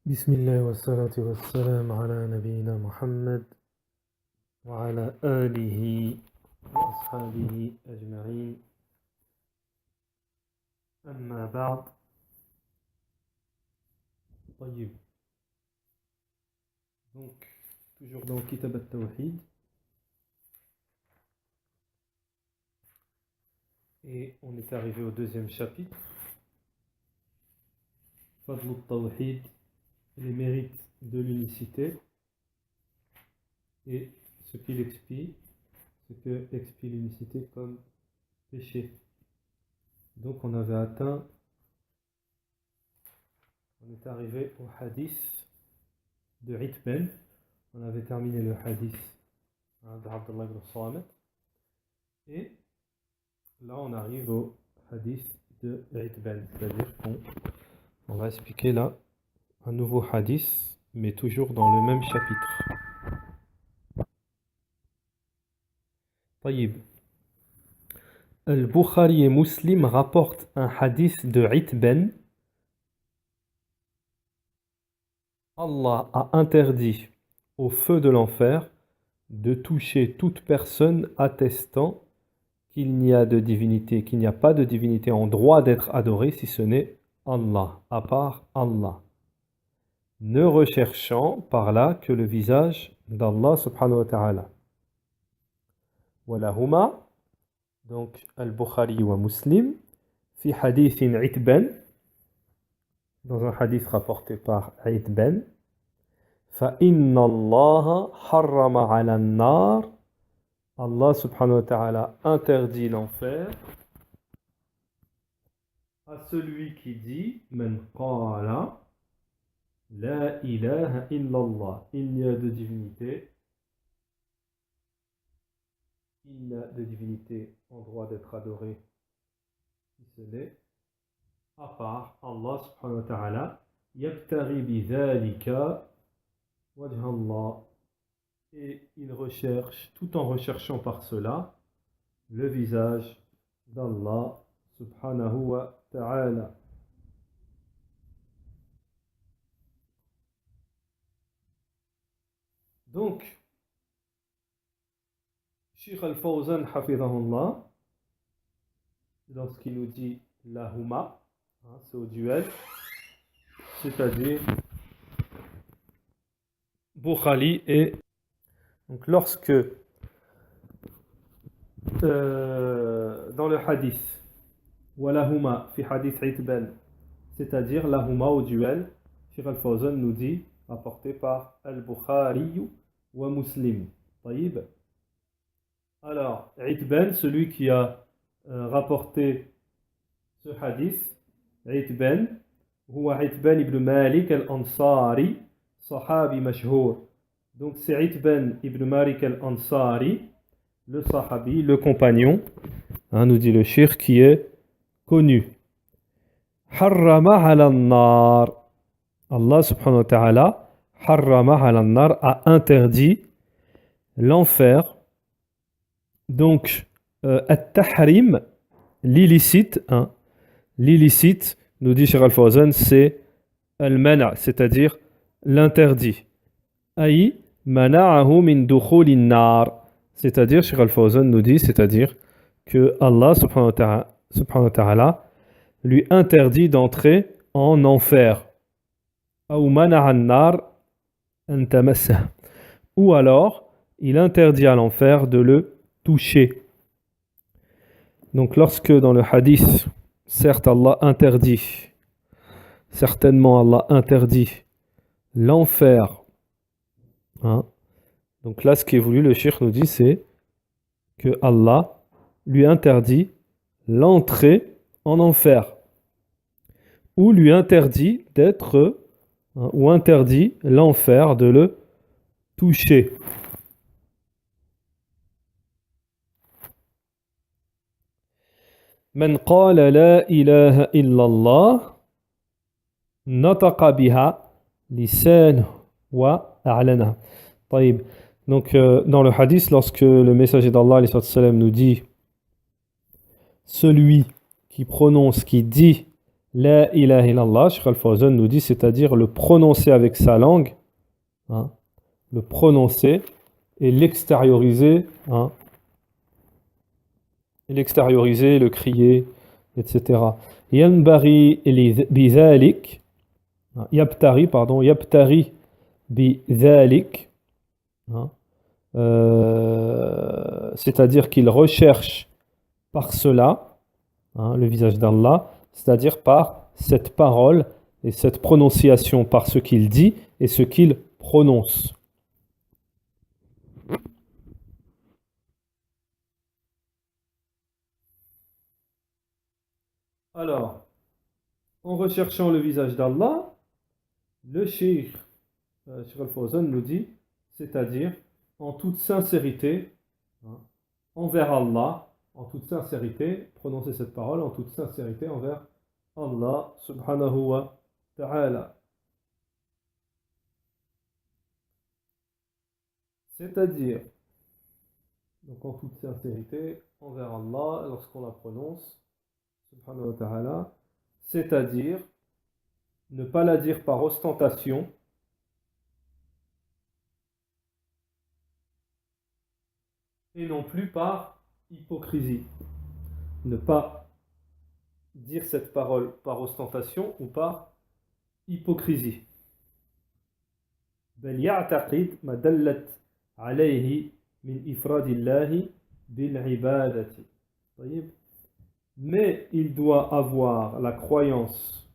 بسم الله والصلاة والسلام على نبينا محمد وعلى آله وأصحابه أجمعين أما بعد. طيب. Donc, toujours dans Kitab al-Tawhid. Et on est arrivé au deuxième chapitre. Fadl al-Tawhid, les mérites de l'unicité et ce qu'il expie, ce que expie l'unicité comme péché. Donc on avait atteint, on est arrivé au hadith de Itben. On avait terminé le hadith d'Abdullah ibn Samet. Et là on arrive au hadith de Itben. C'est-à-dire qu'on va expliquer là un nouveau hadith, mais toujours dans le même chapitre. طيب. Al-Bukhari et Muslim rapportent un hadith de Itben. Allah a interdit au feu de l'enfer de toucher toute personne attestant qu'il n'y a de divinité, qu'il n'y a pas de divinité en droit d'être adorée si ce n'est Allah, à part Allah, ne recherchant par là que le visage d'Allah subhanahu wa ta'ala. Walahuma, donc Al-Bukhari wa Muslim, fi hadithin Itben, dans un hadith rapporté par Itben, فَإِنَّ اللَّهَ حَرَّمَ عَلَى النَّارِ, Allah subhanahu wa ta'ala interdit l'enfer à celui qui dit Man qala la ilaha illallah, il n'y a de divinité, il n'y a de divinité en droit d'être adoré si ce n'est à part Allah subhanahu wa ta'ala, yabtaghi bidhalika wajha Allah, et il recherche, tout en recherchant par cela, le visage d'Allah subhanahu wa ta'ala. Donc, Cheikh Al-Fawzan hafidahullah, lorsqu'il nous dit lahuma, c'est au duel, c'est-à-dire Bukhari et donc lorsque dans le hadith walahuma fi hadith Itban, c'est-à-dire lahuma au duel, Cheikh Al-Fawzan nous dit rapporté par Al-Bukhari wa Muslim. طيب. Alors Itban, celui qui a rapporté ce hadith, Itban هو عتبان ibn Malik al-Ansari, sahabi mashhour. Donc c'est Itban ibn Malik al-Ansari, le sahabi, le compagnon, nous dit le shir, qui est connu. Harrama ala an-nar, Allah subhanahu wa ta'ala, harrama ala an-nar, a interdit l'enfer. Donc at-tahrim, l'illicite, l'illicite, nous dit Cheikh Al-Fawzan, c'est al-mana', c'est-à-dire l'interdit. Aïe mana'ahu min dukhul an-nar, c'est-à-dire Cheikh Al-Fawzan nous dit, c'est-à-dire que Allah subhanahu wa ta'ala lui interdit d'entrer en enfer. Aw mana'a an-nar an tamassah, ou alors il interdit à l'enfer de le toucher. Donc lorsque dans le hadith, certes Allah interdit, certainement Allah interdit l'enfer, donc là ce qui est voulu, le cheikh nous dit, c'est que Allah lui interdit l'entrée en enfer, ou lui interdit d'être, ou interdit l'enfer de le toucher. من قال لا إله إلا الله نطق بها لسانه وأعلنها. طيب. Donc dans le hadith, lorsque le messager d'Allah nous dit celui qui prononce, qui dit La ilaha illallah, Cheikh Al-Fawzan nous dit, c'est-à-dire le prononcer avec sa langue, hein, le prononcer et l'extérioriser, hein, le crier, etc. Yanbari bidhalik, yabtari bidhalik, hein, c'est-à-dire qu'il recherche par cela, hein, le visage d'Allah, c'est-à-dire par cette parole et cette prononciation, par ce qu'il dit et ce qu'il prononce. Alors, en recherchant le visage d'Allah, le Cheikh Al-Fawzan nous dit, c'est-à-dire en toute sincérité, hein, envers Allah, en toute sincérité, prononcer cette parole en toute sincérité envers Allah subhanahu wa ta'ala. C'est-à-dire, donc en toute sincérité envers Allah lorsqu'on la prononce, subhanahu wa ta'ala, c'est-à-dire ne pas la dire par ostentation, et non plus par hypocrisie. Ne pas dire cette parole par ostentation ou par hypocrisie. بل يعتقد ما دلت عليه من إفراد الله بالعبادة. Mais il doit avoir la croyance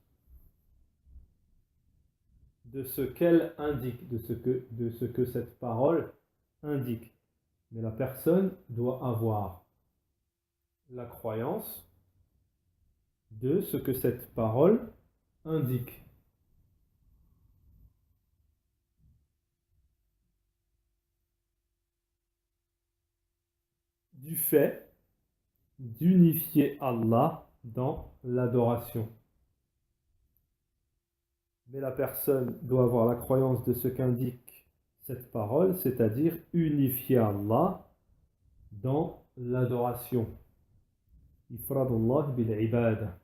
de ce qu'elle indique, de ce que cette parole indique. Mais la personne doit avoir la croyance de ce que cette parole indique. Du fait d'unifier Allah dans l'adoration. Mais la personne doit avoir la croyance de ce qu'indique cette parole, c'est-à-dire unifier Allah dans l'adoration. Ifradullah bil ibada.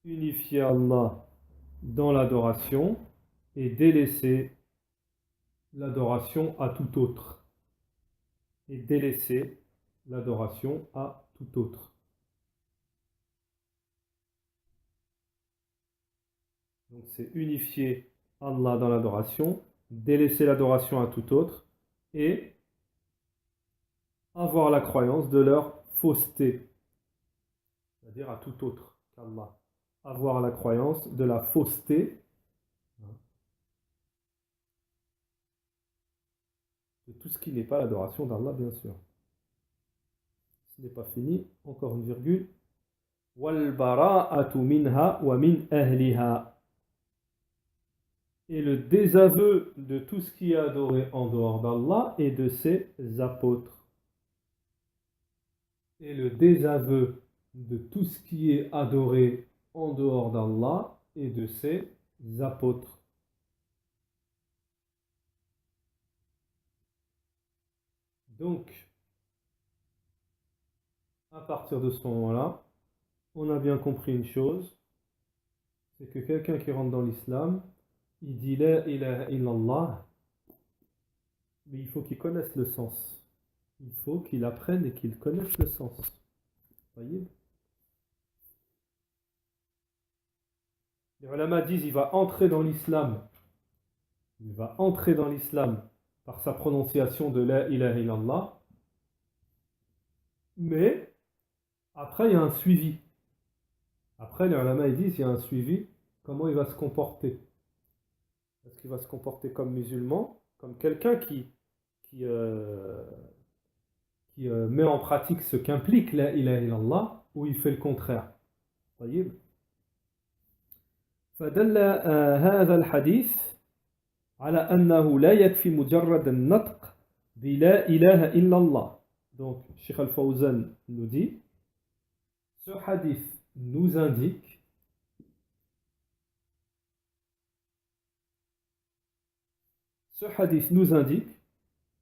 Unifier Allah dans l'adoration et délaisser l'adoration à tout autre. Et délaisser l'adoration à tout autre. Donc c'est unifier Allah dans l'adoration, délaisser l'adoration à tout autre et avoir la croyance de leur fausseté, c'est-à-dire à tout autre qu'Allah. Avoir la croyance de la fausseté de tout ce qui n'est pas l'adoration d'Allah, bien sûr. Ce n'est pas fini, encore une virgule. وَالْبَرَاءَةُ مِنْهَا وَمِنْ أَهْلِهَا. Et le désaveu de tout ce qui est adoré en dehors d'Allah et de ses apôtres. Et le désaveu de tout ce qui est adoré en dehors d'Allah et de ses apôtres. Donc, à partir de ce moment-là, on a bien compris une chose, c'est que quelqu'un qui rentre dans l'islam, il dit la ilaha illallah, mais il faut qu'il connaisse le sens. Il faut qu'il apprenne et qu'il connaisse le sens. Voyez? Les ulama disent il va entrer dans l'islam. Il va entrer dans l'islam par sa prononciation de la ilaha illallah. Mais après, il y a un suivi. Après, les ulama ils disent il y a un suivi. Comment il va se comporter? Est-ce qu'il va se comporter comme musulman, comme quelqu'un qui, met en pratique ce qu'implique la ilaha illallah, ou il fait le contraire? Voyez? فدل هذا الحديث على أنه لا يكفي مجرد النطق بلا إله إلا الله. Donc, Cheikh Al-Fawzan nous dit, ce hadith nous indique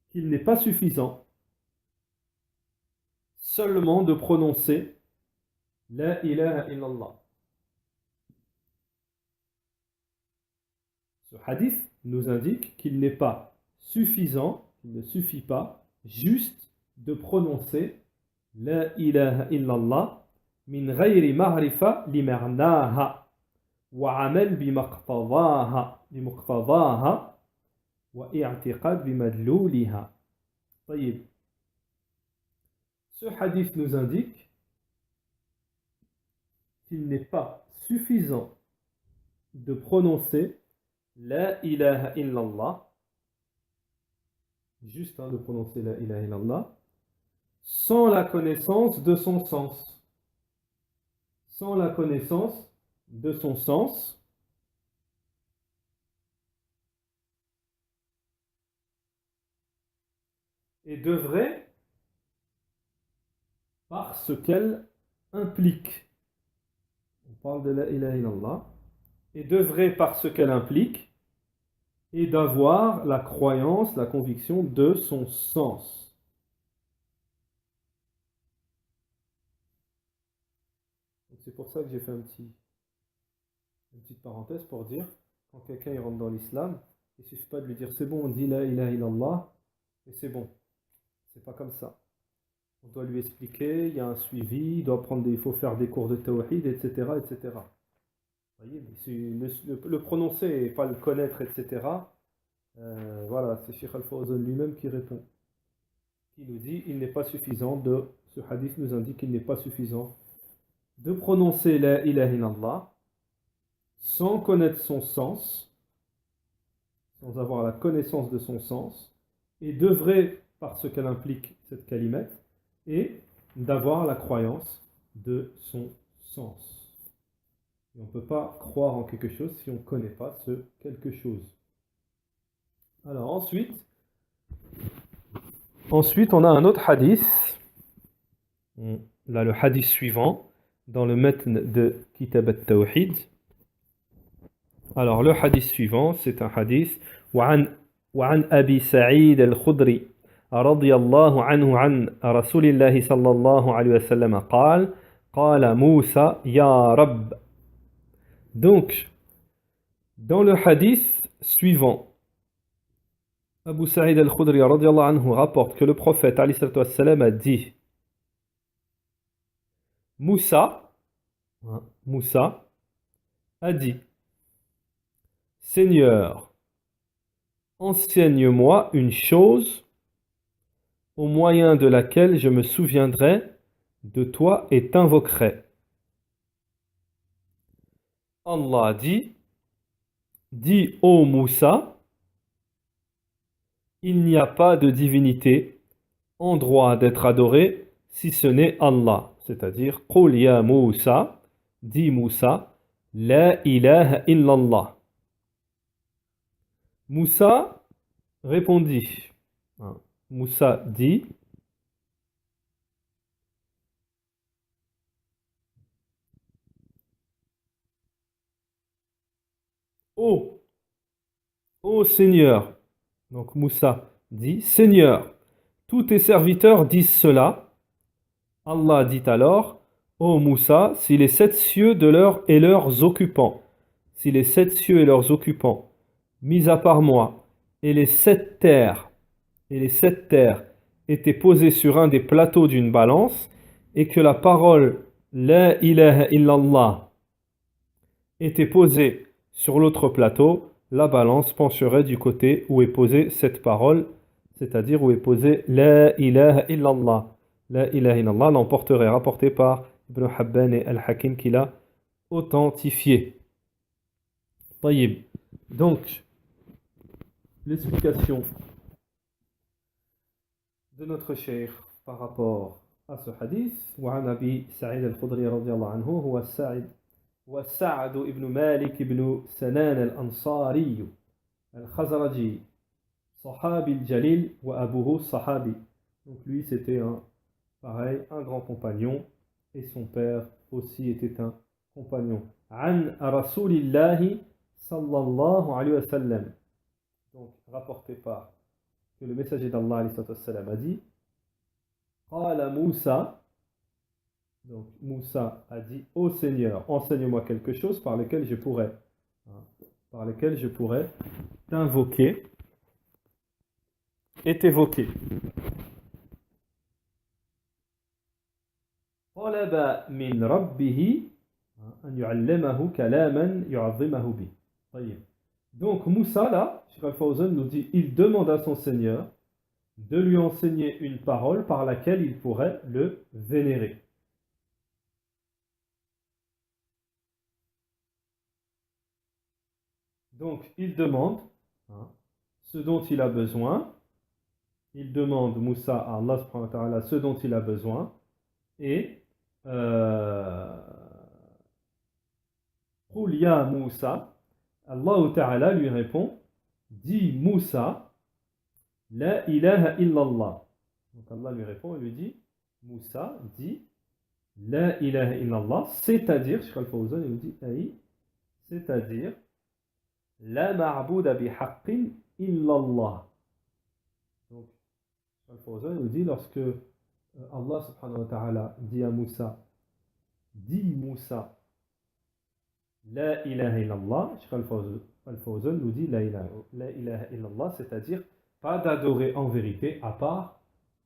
qu'il n'est pas suffisant seulement de prononcer La ilaha illallah. Ce hadith nous indique qu'il n'est pas suffisant, il ne suffit pas juste de prononcer La ilaha illallah min ghayri ma'rifa li ma'naha wa amal bi muqtadaha wa i'tiqad bi madlouliha. طيب. Ce hadith nous indique qu'il n'est pas suffisant de prononcer La ilaha illallah, juste de prononcer La ilaha illallah, sans la connaissance de son sens. Sans la connaissance de son sens. Et devrait, parce qu'elle implique. On parle de La ilaha illallah. Et devrait, parce qu'elle implique, et d'avoir la croyance, la conviction de son sens. C'est pour ça que j'ai fait une petite parenthèse pour dire, quand quelqu'un rentre dans l'islam, il ne suffit pas de lui dire c'est bon, on dit La ilaha illallah, et c'est bon. C'est pas comme ça. On doit lui expliquer, il y a un suivi, il faut faire des cours de tawhid, etc. etc. Voyez, le prononcer et pas le connaître, etc. Voilà, c'est Cheikh Al-Fawzan lui-même qui répond. Qui nous dit, ce hadith nous indique qu'il n'est pas suffisant de prononcer la ilaha illallah sans connaître son sens, sans avoir la connaissance de son sens, et d'œuvrer par ce qu'elle implique, cette kalimette, et d'avoir la croyance de son sens. Et on ne peut pas croire en quelque chose si on ne connaît pas ce quelque chose. Alors ensuite, on a un autre hadith. Là, le hadith suivant, dans le matn de Kitab al-Tawhid. Alors, le hadith suivant, c'est un hadith وعن أبي سعيد الخدري رضي الله عنه عن رسول الله صلى الله عليه وسلم قال موسى يا رب. Donc, dans le hadith suivant, Abu Sa'id al-Khudri radiyallahu anhu rapporte que le prophète alayhi salatu wassalam a dit Moussa a dit Seigneur, enseigne-moi une chose au moyen de laquelle je me souviendrai de toi et t'invoquerai. Allah dit Dis ô Moussa, il n'y a pas de divinité en droit d'être adorée si ce n'est Allah. C'est-à-dire, Qul ya Moussa, dis Moussa, La ilaha illallah. Moussa répondit, Moussa dit, Ô Seigneur, donc Moussa dit, Seigneur, tous tes serviteurs disent cela. Allah dit alors, ô Moussa, si les 7 cieux et leurs occupants, mis à part moi, et les 7 terres étaient posées sur un des plateaux d'une balance, et que la parole La ilaha illallah était posée sur l'autre plateau, la balance pencherait du côté où est posée cette parole, c'est-à-dire où est posée La ilaha illallah. La ilaha illallah l'emporterait, rapporté par Ibn Habban et Al-Hakim qui l'a authentifié. Taïb. Donc, l'explication de notre cheikh par rapport à ce hadith, وعن أبي سعيد الخدري رضي الله عنه هو سعد ابن مالك ابن سنان الأنصاري الخزرجي صحابي الجليل وأبوه صحابي. Donc lui c'était un grand compagnon et son père aussi était un compagnon. عن رسول الله صلى الله عليه وسلم. Donc rapporté par que le messager d'Allah a dit قال موسى Donc Moussa a dit: ô Seigneur, enseigne-moi quelque chose par lequel je pourrais, par lequel je pourrais t'invoquer et t'évoquer. طلب من ربه أن يعلمه كلاما يعظمه به. طيب. Donc Moussa là, Cheikh Al-Fawzan nous dit, il demande à son Seigneur de lui enseigner une parole par laquelle il pourrait le vénérer. Donc il demande ce dont il a besoin. Il demande Moussa à Allah subhanahu wa ta'ala ce dont il a besoin. Et Qul ya Moussa, Allah ta'ala lui répond, dis Moussa, la ilaha illallah. Donc Allah lui répond et lui dit, Moussa dit la ilaha illallah, c'est-à-dire, Cheikh Al-Fawzan il nous dit, c'est-à-dire, la ma'bouda bihaqqin illallah. Donc, Cheikh Al-Fawzan nous dit, lorsque Allah subhanahu wa ta'ala dit à Moussa, dis Moussa, la ilaha illallah, Cheikh Al-Fawzan nous dit la ilaha illallah, c'est-à-dire pas d'adorer en vérité à part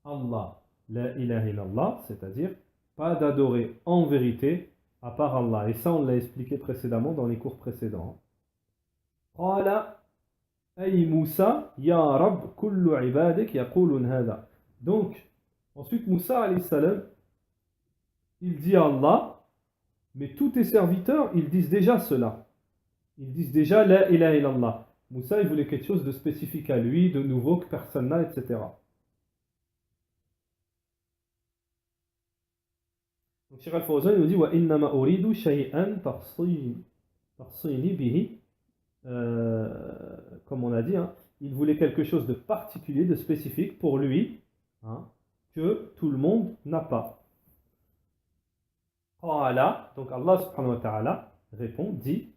Allah. La ilaha illallah, c'est-à-dire pas d'adorer en vérité à part Allah. Et ça, on l'a expliqué précédemment dans les cours précédents. Qala ay Moussa, ya Rab, kullu ibadik yaqulun hada. Donc, ensuite Moussa alayhi salam, il dit à Allah, mais tous tes serviteurs, ils disent déjà cela. Ils disent déjà la ilaha illallah. Moussa, il voulait quelque chose de spécifique à lui, de nouveau, que personne n'a, etc. Donc Cheikh Al-Fawzan nous dit wa innama uridu shay'an tarsini bihi, comme on a dit, il voulait quelque chose de particulier, de spécifique pour lui, que tout le monde n'a pas. Qala, donc Allah subhanahu wa ta'ala répond, dit,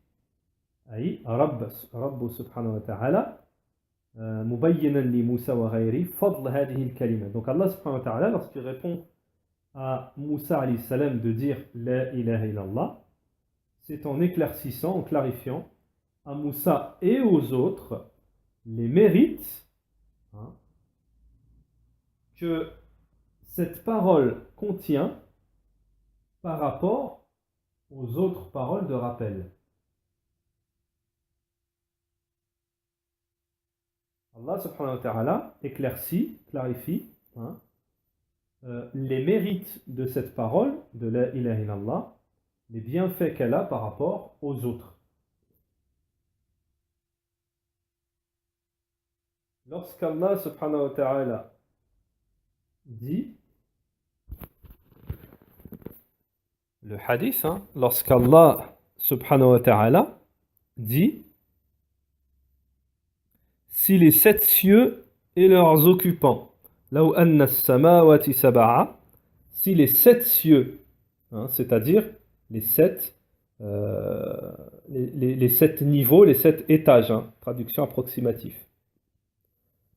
ay Rabb subhanahu wa ta'ala mubayyinan li Moussa wa ghayri fadl hadhihi al-kalima. Donc Allah subhanahu wa ta'ala, lorsqu'il répond à Moussa alayhi salam de dire la ilaha illallah, c'est en éclaircissant, en clarifiant à Moussa et aux autres les mérites que cette parole contient par rapport aux autres paroles de rappel. Allah subhanahu wa ta'ala éclaircit, clarifie les mérites de cette parole, de la ilaha illallah, les bienfaits qu'elle a par rapport aux autres. Lorsqu'Allah subhanahu wa ta'ala dit, le hadith, lorsqu'Allah subhanahu wa ta'ala dit, si les 7 cieux et leurs occupants, law anna as-samawati sab'a, si les 7 cieux, c'est-à-dire les 7 niveaux, les 7 étages, traduction approximative.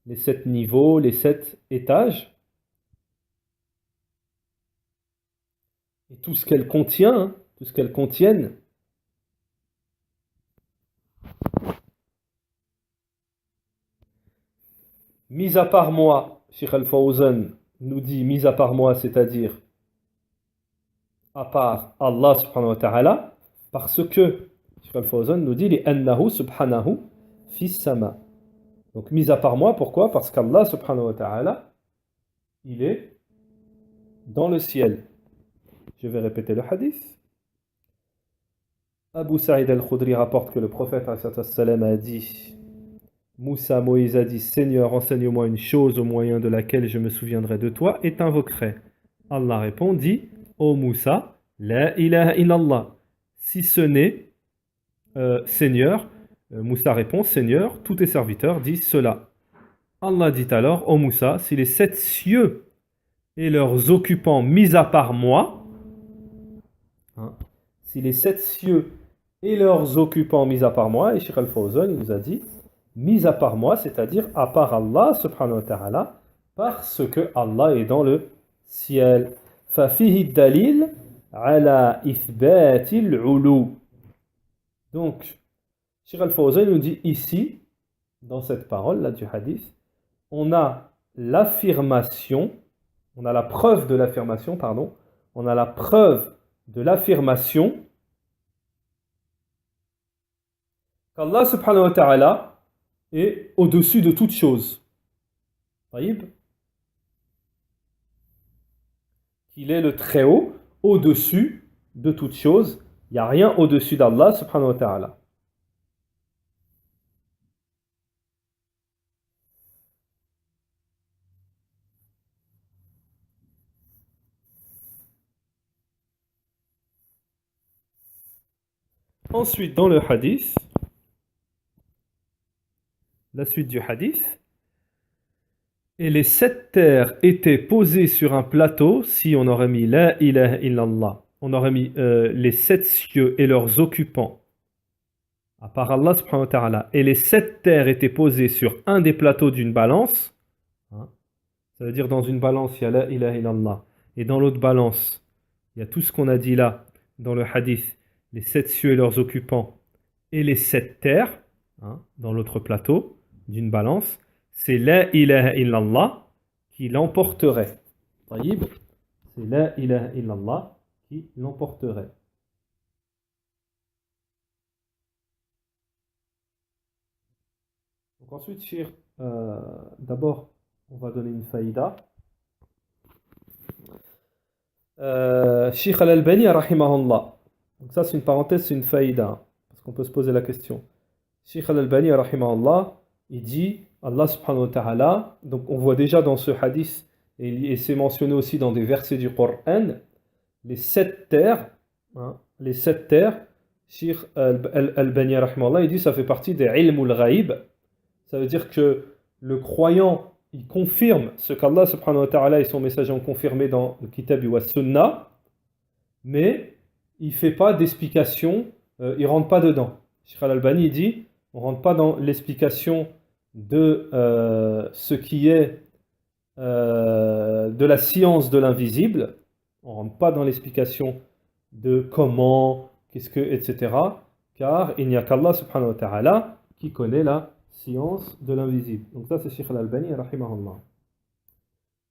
Les 7 niveaux, les 7 étages, et tout ce qu'elles contiennent, mis à part moi, Cheikh Al-Fawzan nous dit mis à part moi, c'est-à-dire à part Allah subhanahu wa ta'ala, parce que Cheikh Al-Fawzan nous dit li annahu subhanahu fi sama. Donc mis à part moi, pourquoi? Parce qu'Allah subhanahu wa ta'ala, il est dans le ciel. Je vais répéter le hadith. Abu Sa'id al-Khudri rapporte que le prophète a dit, Moussa, Moïse a dit, Seigneur, enseigne-moi une chose au moyen de laquelle je me souviendrai de toi et t'invoquerai. Allah répondit, ô Moussa, la ilaha illallah. Si ce n'est, Seigneur, Moussa répond, Seigneur, tous tes serviteurs disent cela. Allah dit alors, ô Moussa, si les 7 cieux et leurs occupants mis à part moi, si les 7 cieux et leurs occupants mis à part moi, et Cheikh Al-Fawzan il nous a dit, mis à part moi, c'est-à-dire à part Allah subhanahu wa ta'ala, parce que Allah est dans le ciel. Fafihi dalil على إثبات العلو. Donc, Cheikh Al-Fawzan nous dit ici, dans cette parole-là du hadith, on a l'affirmation, on a la preuve de l'affirmation, pardon, on a la preuve de l'affirmation qu'Allah subhanahu wa ta'ala est au-dessus de toute chose. Qu'il est le Très-Haut, au-dessus de toute chose. Il n'y a rien au-dessus d'Allah subhanahu wa ta'ala. Ensuite, dans le hadith, la suite du hadith, et les 7 terres étaient posées sur un plateau si on aurait mis la ilaha illallah. On aurait mis les 7 cieux et leurs occupants, à part Allah subhanahu wa ta'ala, et les 7 terres étaient posées sur un des plateaux d'une balance. Hein, ça veut dire dans une balance, il y a la ilaha illallah. Et dans l'autre balance, il y a tout ce qu'on a dit là, dans le hadith, les 7 cieux et leurs occupants, et les 7 terres, hein, dans l'autre plateau d'une balance. C'est la ilaha illallah qui l'emporterait. C'est la ilaha illallah qui l'emporterait. Donc ensuite, d'abord, on va donner une faïda. Sheikh Al-Albani, rahimahullah. Donc ça, c'est une parenthèse, c'est une faïda. Parce qu'on peut se poser la question. Sheikh Al-Albani, rahimahullah, il dit, Allah subhanahu wa ta'ala, donc on voit déjà dans ce hadith, et c'est mentionné aussi dans des versets du Coran, les 7 terres, hein, les 7 terres, Sheikh Al-Albani, rahimahullah, il dit, ça fait partie des ilmul ghaib. Ça veut dire que le croyant, il confirme ce qu'Allah subhanahu wa ta'ala et son messager ont confirmé dans le Kitab wa Sunnah, mais il ne fait pas d'explication, il ne rentre pas dedans. Sheikh Al-Albani dit, on ne rentre pas dans l'explication de ce qui est de la science de l'invisible, on ne rentre pas dans l'explication de comment, qu'est-ce que, etc. Car il n'y a qu'Allah subhanahu wa ta'ala qui connaît la science de l'invisible. Donc ça c'est Sheikh Al-Albani, rahimahullah.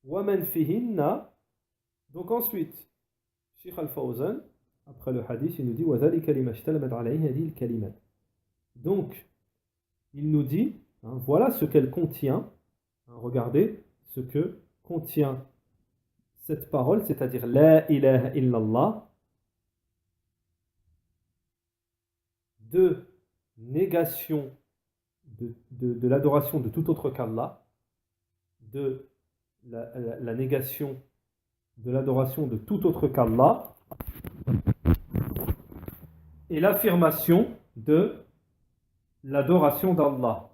وَمَنْ فِيهِنَّ. Donc ensuite, Sheikh Al-Fawzan, après le hadith, il nous dit وَذَلِكَ لِمَا اشْتَلَمَتْ عَلَيْهِ هَذِهِ الْكَلِمَةِ. Donc, il nous dit, hein, voilà ce qu'elle contient. Hein, regardez ce que contient cette parole, c'est-à-dire La ilaha illallah, de négation de l'adoration de tout autre qu'Allah, de la négation de l'adoration de tout autre qu'Allah, et l'affirmation de l'adoration d'Allah.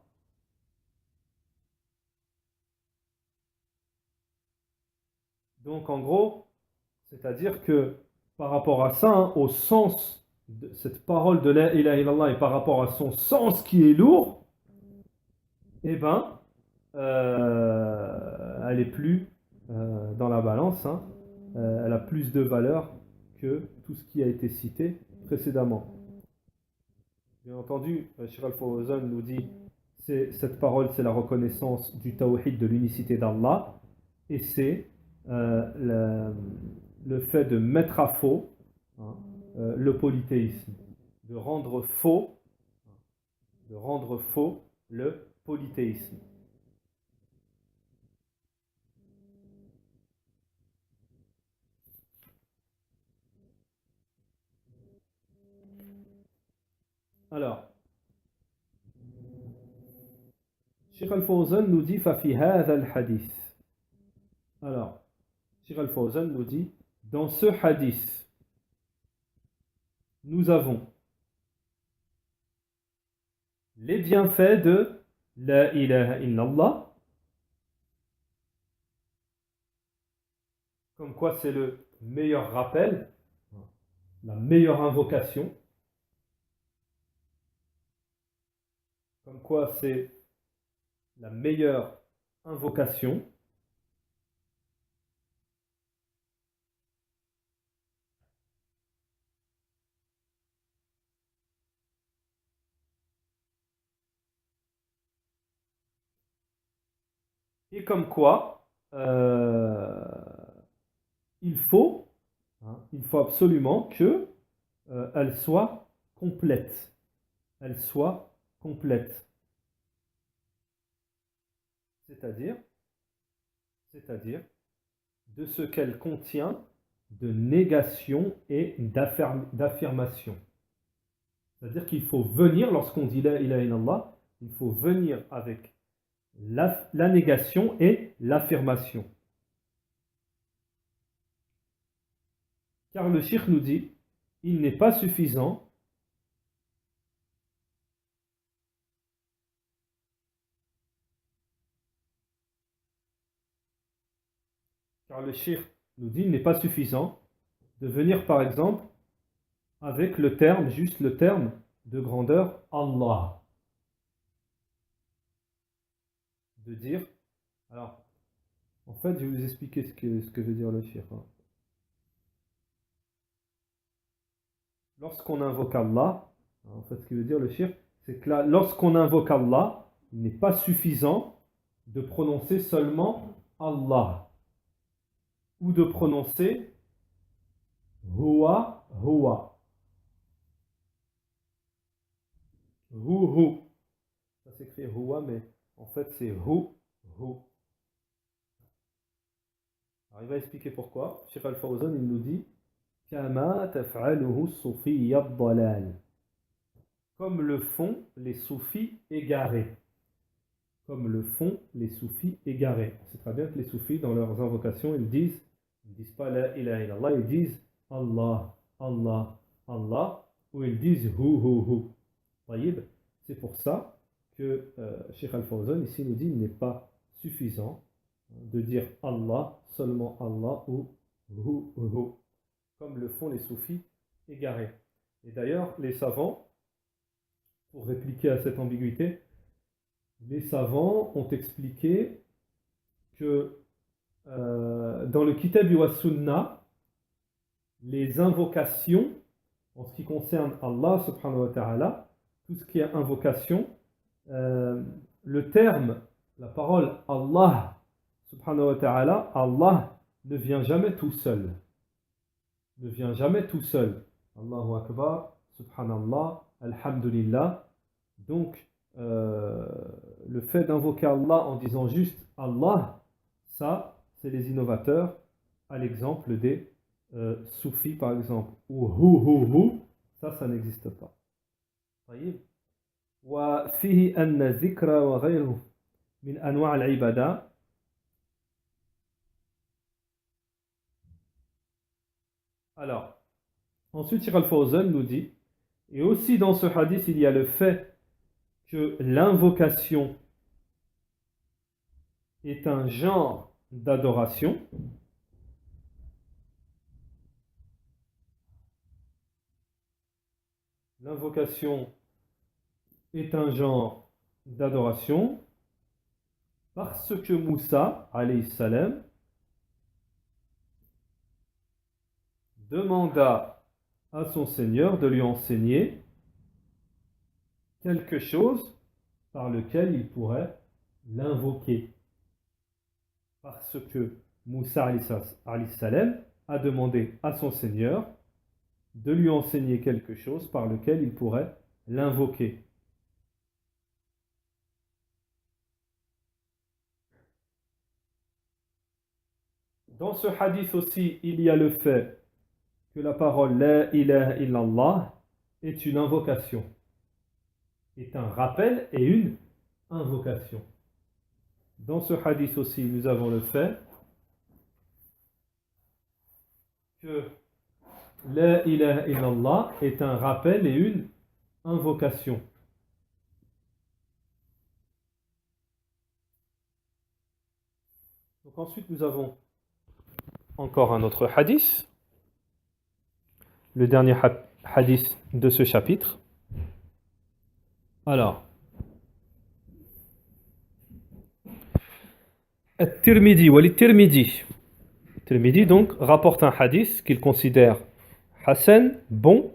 Donc en gros, c'est-à-dire que par rapport à ça, hein, au sens de cette parole de la ilaha illallah et par rapport à son sens qui est lourd, eh ben, elle est plus dans la balance, hein, elle a plus de valeur que tout ce qui a été cité précédemment. Bien entendu, Sheikh Al-Fawzan nous dit cette parole, c'est la reconnaissance du tawhid, de l'unicité d'Allah, et c'est le fait de mettre à faux, hein, le polythéisme, de rendre faux le polythéisme. Alors, Sheikh Al-Fawzan nous dit فَفِي هَذَا الْحَدِيث. Alors, Sheikh Al-Fawzan nous dit, dans ce hadith, nous avons les bienfaits de La ilaha illallah, comme quoi c'est le meilleur rappel, la meilleure invocation, comme quoi c'est la meilleure invocation. Et comme quoi, il faut, il faut absolument que elle soit complète. Elle soit complète. C'est-à-dire, c'est-à-dire de ce qu'elle contient de négation et d'affirmation. C'est-à-dire qu'il faut venir, lorsqu'on dit la ilaha illallah, il faut venir avec la négation et l'affirmation. Car le cheikh nous dit, il n'est pas suffisant car le cheikh nous dit, il n'est pas suffisant de venir par exemple avec le terme, juste le terme de grandeur Allah. De dire, alors, en fait, je vais vous expliquer ce que veut dire le cheikh. Lorsqu'on invoque Allah, en fait, ce que veut dire le cheikh, c'est que là, lorsqu'on invoque Allah, il n'est pas suffisant de prononcer seulement Allah ou de prononcer Huwa, Huwa, Hu. Ça s'écrit Huwa, mais en fait, c'est Hu, Hu. Alors, il va expliquer pourquoi. Cheikh Al-Fawzan, il nous dit Kama taf'aluhu soufiyya dalal. Comme le font les soufis égarés. Comme le font les soufis égarés. On sait très bien que les soufis, dans leurs invocations, ils disent pas la ilaha illallah, ils disent Allah, Allah, Allah, ou ils disent hu. Taïb, c'est pour ça que Cheikh Al-Fawzan ici nous dit il n'est pas suffisant de dire Allah, seulement Allah, ou hu, comme le font les soufis égarés. Et d'ailleurs, les savants, pour répliquer à cette ambiguïté, les savants ont expliqué que dans le Kitab wa Sunnah, les invocations, en ce qui concerne Allah subhanahu wa ta'ala, tout ce qui est invocation, le terme, la parole Allah subhanahu wa ta'ala, Allah ne vient jamais tout seul. Ne vient jamais tout seul. Allahu Akbar, subhanallah, alhamdulillah. Donc, le fait d'invoquer Allah en disant juste Allah, ça, c'est les innovateurs, à l'exemple des soufis par exemple, ou hu, ça n'existe pas. وفيه أن الذكر وغيره من أنواع العبادة. Alors, ensuite, Cheikh Al-Fawzan nous dit, et aussi dans ce hadith, il y a le fait que l'invocation est un genre d'adoration. L'invocation est un genre d'adoration parce que Moussa, alayhi salam, demanda à son Seigneur de lui enseigner quelque chose par lequel il pourrait l'invoquer. Parce que Moussa, alayhi salam, a demandé à son Seigneur de lui enseigner quelque chose par lequel il pourrait l'invoquer. Dans ce hadith aussi, il y a le fait que la parole La ilaha illallah est une invocation, est un rappel et une invocation. Dans ce hadith aussi, nous avons le fait que La ilaha illallah est un rappel et une invocation. Donc ensuite, nous avons encore un autre hadith, le dernier hadith de ce chapitre. Alors, At-Tirmidhi wal-Tirmidhi. Tirmidhi donc rapporte un hadith qu'il considère Hassan, bon,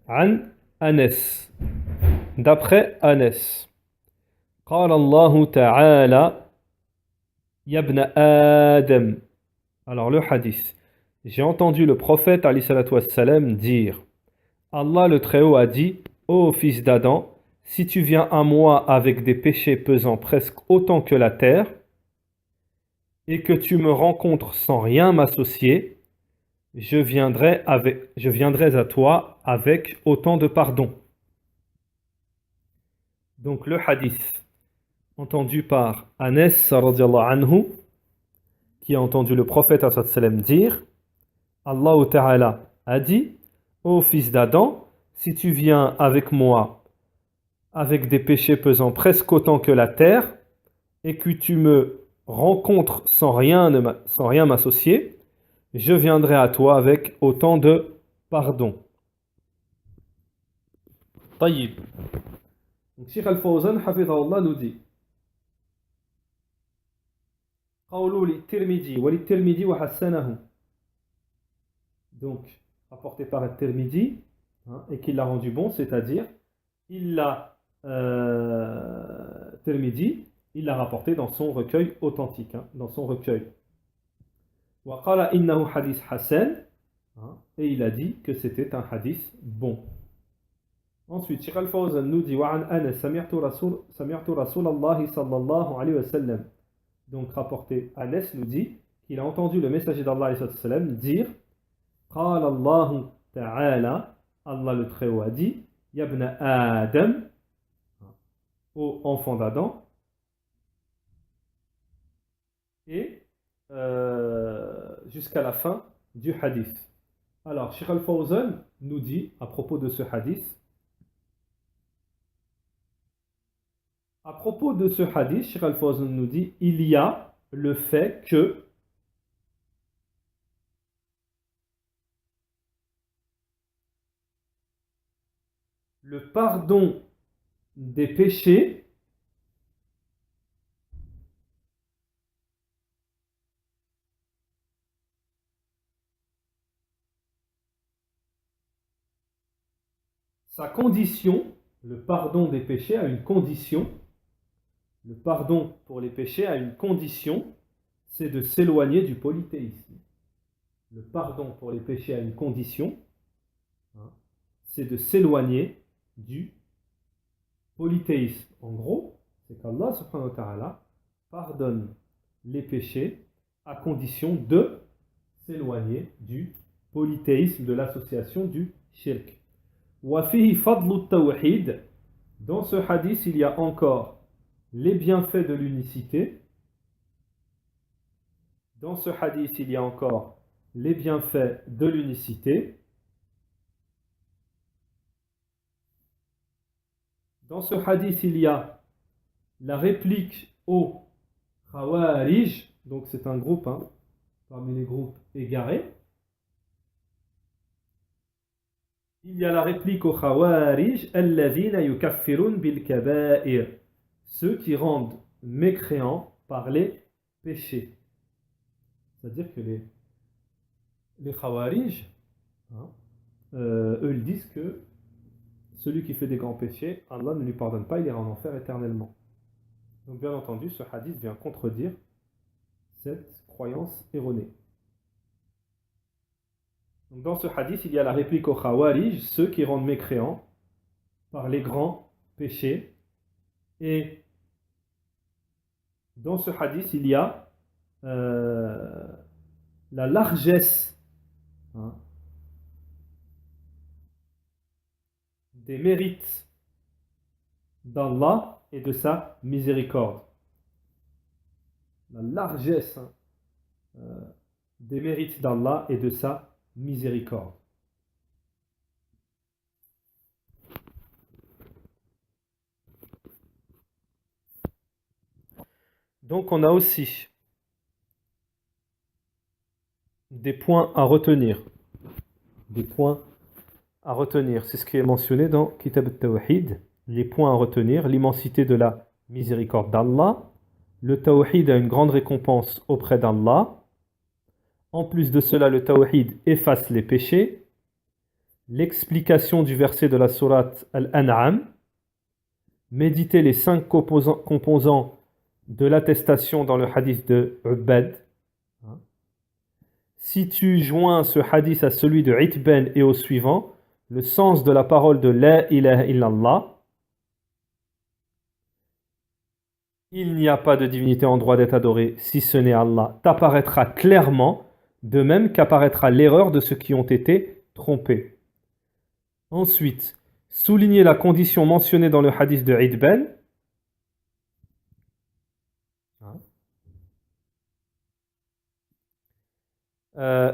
an Anas, d'après Anas. قال الله تعالى Yabna Adam. Alors le hadith. J'ai entendu le prophète alayhi salatu wassalam dire, Allah le Très-Haut a dit, ô fils d'Adam, si tu viens à moi avec des péchés pesant presque autant que la terre, et que tu me rencontres sans rien m'associer, je viendrai à toi avec autant de pardon. Donc le hadith entendu par Anas radiallahu anhu, qui a entendu le prophète sallam dire, Allah Ta'ala a dit, ô fils d'Adam, si tu viens avec moi avec des péchés pesant presque autant que la terre, et que tu me rencontres sans rien m'associer, je viendrai à toi avec autant de pardon. طيب. Donc Cheikh Al-Fawzan hafidhahullah nous dit قوله للترمذي وللترمذي وحسنه, donc rapporté par At-Tirmidhi, et qu'il l'a rendu bon, c'est-à-dire il l'a Tirmidhi, il l'a rapporté dans son recueil authentique, dans son recueil. وقال إنه حديث حسن, et il a dit que c'était un hadith bon. Ensuite, Cheikh Al-Fawzan nous dit وعن أنس سمعت رسول الله صلى الله عليه وسلم. Donc rapporté, Anas nous dit qu'il a entendu le messager d'Allah alayhi sallam dire قال الله تعالى, Allah le Très-Haut a dit, Yabna Adam, ô enfant d'Adam, et jusqu'à la fin du hadith. Alors, Cheikh Al-Fawzan nous dit à propos de ce hadith, Cheikh Al-Fawzan nous dit, il y a le fait que le pardon des péchés sa condition, le pardon des péchés a une condition. Le pardon pour les péchés a une condition, c'est de s'éloigner du polythéisme. Le pardon pour les péchés a une condition, c'est de s'éloigner du polythéisme. En gros, c'est qu'Allah subhanahu wa ta'ala pardonne les péchés à condition de s'éloigner du polythéisme, de l'association du shirk. Wa fihi fadlu tawhid. Dans ce hadith, il y a encore les bienfaits de l'unicité. Dans ce hadith, il y a encore les bienfaits de l'unicité. Dans ce hadith, il y a la réplique au Khawarij, donc c'est un groupe, parmi les groupes égarés. Il y a la réplique au Khawarij, alladhina yukaffirun bil kaba'ir, ceux qui rendent mécréants par les péchés. C'est-à-dire que les Khawarij, eux, ils disent que celui qui fait des grands péchés, Allah ne lui pardonne pas, il ira en enfer éternellement. Donc bien entendu, ce hadith vient contredire cette croyance erronée. Donc dans ce hadith, il y a la réplique aux Khawarij, ceux qui rendent mécréants par les grands péchés. Et dans ce hadith, il y a la largesse des mérites d'Allah et de sa miséricorde. La largesse des mérites d'Allah et de sa miséricorde. Donc on a aussi des points à retenir. Des points à retenir. C'est ce qui est mentionné dans Kitab al-Tawhid. Les points à retenir, l'immensité de la miséricorde d'Allah. Le Tawhid a une grande récompense auprès d'Allah. En plus de cela, le Tawhid efface les péchés. L'explication du verset de la sourate Al-An'am. Méditer les 5 composants de l'attestation dans le hadith de Ubbad, si tu joins ce hadith à celui de Itben et au suivant, le sens de la parole de La ilaha illallah, il n'y a pas de divinité en droit d'être adorée si ce n'est Allah, t'apparaîtra clairement, de même qu'apparaîtra l'erreur de ceux qui ont été trompés. Ensuite, souligner la condition mentionnée dans le hadith de Itben.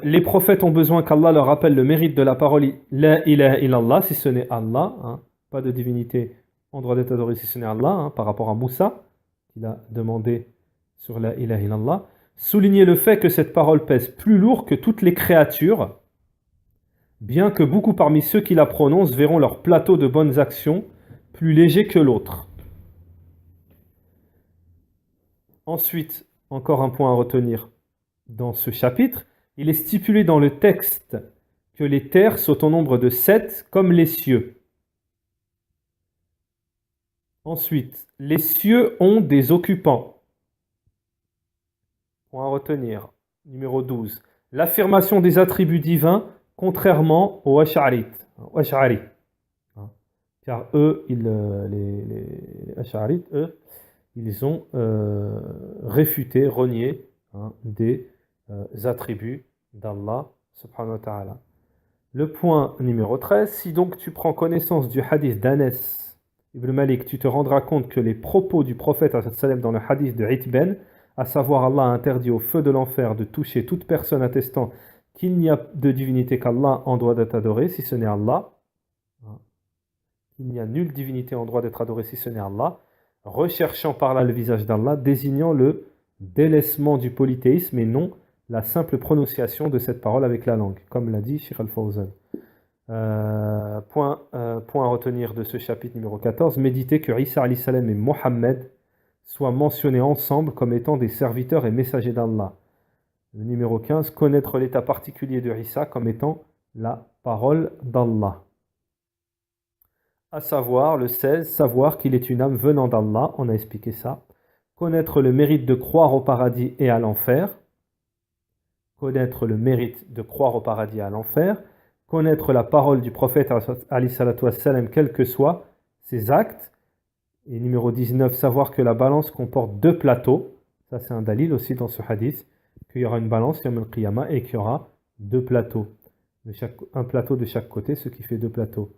Les prophètes ont besoin qu'Allah leur rappelle le mérite de la parole La ilaha illallah, si ce n'est Allah. Pas de divinité en droit d'être adorée si ce n'est Allah, par rapport à Moussa, qu'il a demandé sur La ilaha illallah. Souligner le fait que cette parole pèse plus lourd que toutes les créatures, bien que beaucoup parmi ceux qui la prononcent verront leur plateau de bonnes actions plus léger que l'autre. Ensuite, encore un point à retenir dans ce chapitre, il est stipulé dans le texte que les terres sont au nombre de 7 comme les cieux. Ensuite, les cieux ont des occupants. Point à retenir. Numéro 12. L'affirmation des attributs divins contrairement aux Ash'ari. Car eux, les Ash'arites, eux, ils ont réfuté, renié des attributs d'Allah subhanahu wa ta'ala. Le point numéro 13, si donc tu prends connaissance du hadith d'Anas ibn Malik, tu te rendras compte que les propos du prophète dans le hadith de Itben, à savoir Allah a interdit au feu de l'enfer de toucher toute personne attestant qu'il n'y a de divinité qu'Allah en droit d'être adoré si ce n'est Allah, il n'y a nulle divinité en droit d'être adorée si ce n'est Allah, recherchant par là le visage d'Allah, désignant le délaissement du polythéisme et non la simple prononciation de cette parole avec la langue, comme l'a dit Sheikh Al-Fawzan. Point à retenir de ce chapitre numéro 14, méditer que Isa alayhi salam et Mohammed soient mentionnés ensemble comme étant des serviteurs et messagers d'Allah. Le numéro 15, connaître l'état particulier de Isa comme étant la parole d'Allah. À savoir, le 16, savoir qu'il est une âme venant d'Allah, on a expliqué ça. Connaître le mérite de croire au paradis et à l'enfer. Connaître le mérite de croire au paradis et à l'enfer. Connaître la parole du prophète, quels que soient ses actes. Et numéro 19, savoir que la balance comporte 2 plateaux. Ça, c'est un dalil aussi dans ce hadith. Qu'il y aura une balance, Yawm al-Qiyamah, et qu'il y aura 2 plateaux. Un plateau de chaque côté, ce qui fait 2 plateaux.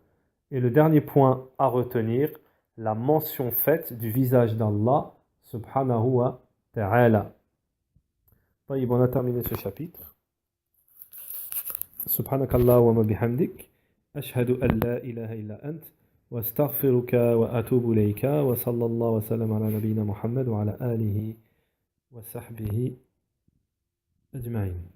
Et le dernier point à retenir, la mention faite du visage d'Allah, subhanahu wa ta'ala. On a terminé ce chapitre. Subhanakallah wa bihamdik. Ashhadu an la ilaha illa ant. Wa astaghfiruka wa atubu ilayka. Wa sallallahu wa sallam ala nabiyyina Muhammad wa ala alihi wa sahbihi ajma'in.